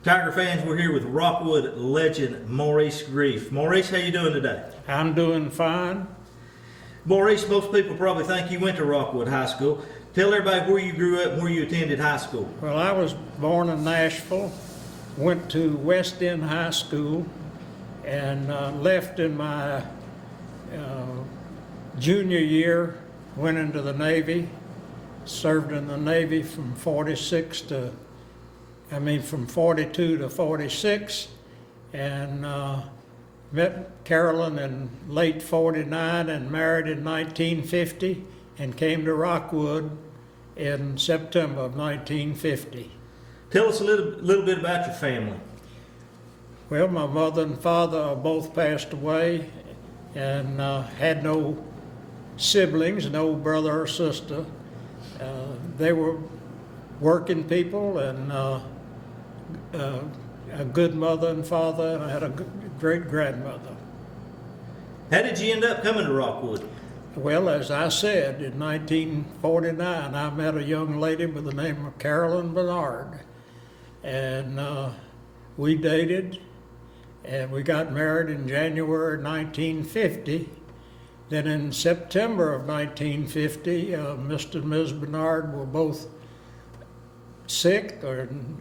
Tiger fans, we're here with Rockwood legend Maurice Greif. Maurice, how you doing today? I'm doing fine. Maurice, most people probably think you went to Rockwood High School. Tell everybody where you grew up and where you attended high school. Well, I was born in Nashville, went to West End High School, and left in my junior year, went into the Navy, served in the Navy from 42 to 46, and met Carolyn in late 49 and married in 1950 and came to Rockwood in September of 1950. Tell us a little bit about your family. Well, my mother and father both passed away and had no siblings, no brother or sister. They were working people and a good mother and father, and I had a great grandmother. How did you end up coming to Rockwood? Well, as I said, in 1949, I met a young lady by the name of Carolyn Bernard, and we dated, and we got married in January 1950. Then in September of 1950, Mr. and Ms. Bernard were both sick, and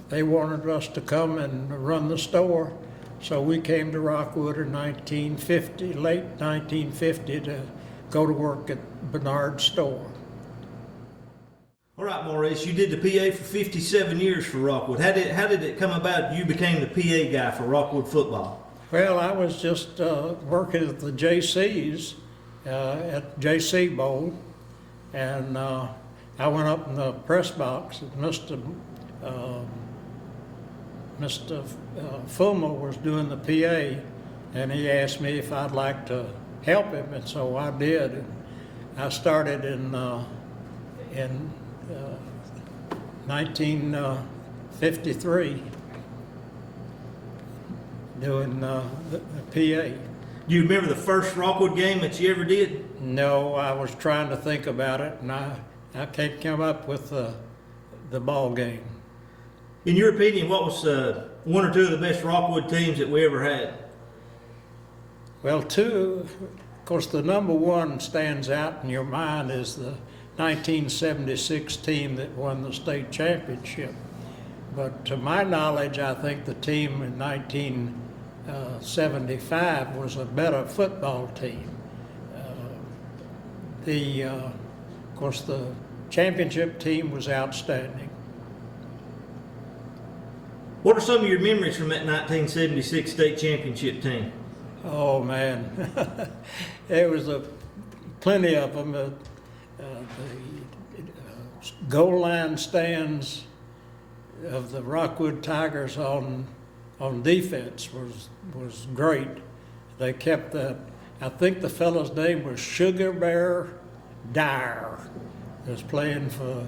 they wanted us to come and run the store. So we came to Rockwood in 1950, late 1950, to go to work at Bernard's store. All right, Maurice, you did the PA for 57 years for Rockwood. How did it come about you became the PA guy for Rockwood football? Well, I was just working at the JC's, at JC Bowl, and I went up in the press box, and Mr. Fulmer was doing the PA, and he asked me if I'd like to help him, and so I did. And I started in 1953 doing the PA. Do you remember the first Rockwood game that you ever did? No, I was trying to think about it, and I can't come up with the ball game. In your opinion, what was one or two of the best Rockwood teams that we ever had? Well, two, of course, the number one stands out in your mind is the 1976 team that won the state championship. But to my knowledge, I think the team in 1975 was a better football team. Of course, the championship team was outstanding. What are some of your memories from that 1976 state championship team? Oh man, there was plenty of them. The goal line stands of the Rockwood Tigers on defense was great. They kept that. I think the fellow's name was Sugar Bear Dyer. He was playing for.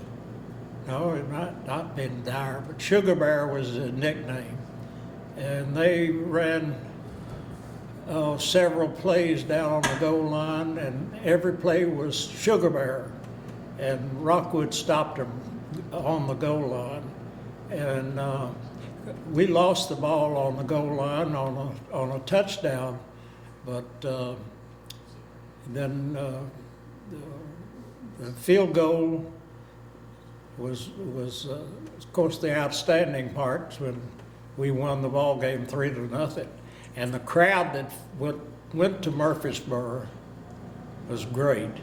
No, it might not been Dyer, but Sugar Bear was his nickname. And they ran several plays down on the goal line, and every play was Sugar Bear. And Rockwood stopped them on the goal line. And we lost the ball on the goal line on a touchdown, but then the field goal was of course the outstanding part when we won the ball game 3-0, and the crowd that went to Murfreesboro was great.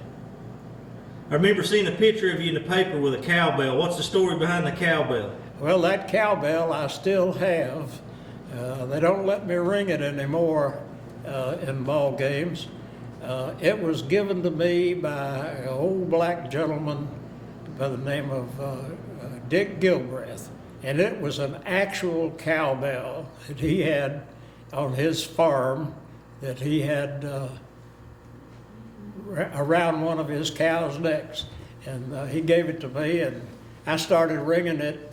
I remember seeing a picture of you in the paper with a cowbell. What's the story behind the cowbell? Well, that cowbell I still have. They don't let me ring it anymore in ball games. It was given to me by an old black gentleman by the name of Dick Gilbreth, and it was an actual cowbell that he had on his farm that he had around one of his cows' necks, and he gave it to me, and I started ringing it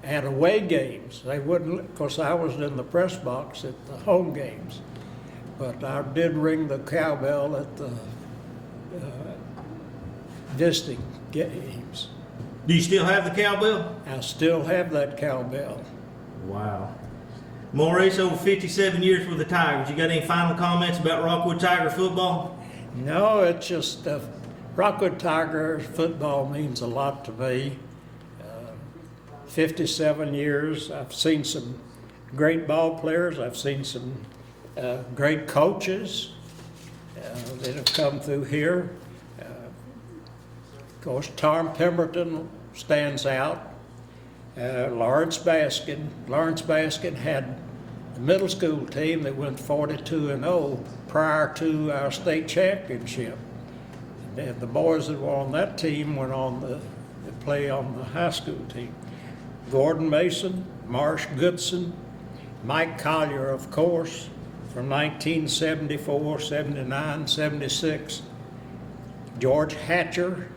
at away games. They wouldn't, of course I was in the press box at the home games, but I did ring the cowbell at the visiting games. Do you still have the cowbell? I still have that cowbell. Wow. Maurice, over 57 years with the Tigers. You got any final comments about Rockwood Tiger football? No, it's just Rockwood Tigers football means a lot to me. 57 years, I've seen some great ball players. I've seen some great coaches that have come through here. Of course, Tom Pemberton stands out. Lawrence Baskin had the middle school team that went 42-0 prior to our state championship. And the boys that were on that team went on to play on the high school team. Gordon Mason, Marsh Goodson, Mike Collier, of course, from 1974, 79, 76. George Hatcher,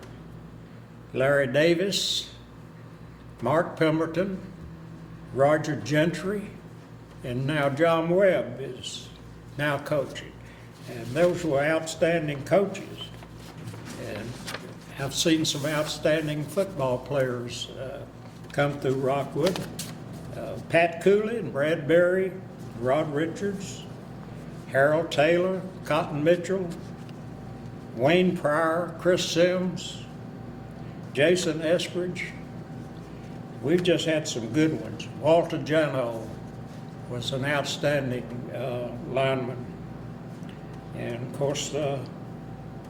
Larry Davis, Mark Pemberton, Roger Gentry, and now John Webb is now coaching. And those were outstanding coaches. And I've seen some outstanding football players come through Rockwood. Pat Cooley and Brad Berry, Rod Richards, Harold Taylor, Cotton Mitchell, Wayne Pryor, Chris Sims, Jason Eskridge. We've just had some good ones. Walter Jano was an outstanding lineman. And of course,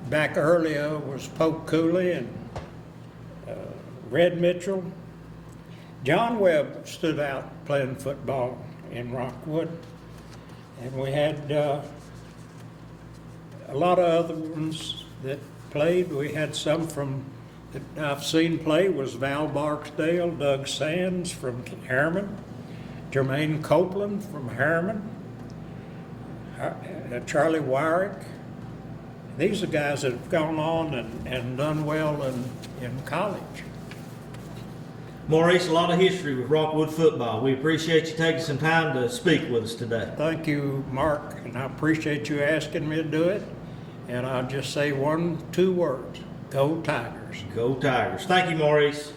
back earlier was Pope Cooley and Red Mitchell. John Webb stood out playing football in Rockwood. And we had a lot of other ones that played. We had some that I've seen play was Val Barksdale, Doug Sands from Harriman, Jermaine Copeland from Harriman, Charlie Wyrick. These are guys that have gone on and done well in college. Maurice, a lot of history with Rockwood football. We appreciate you taking some time to speak with us today. Thank you, Mark, and I appreciate you asking me to do it. And I'll just say 2 words, go Tigers. Go Tigers. Thank you, Maurice.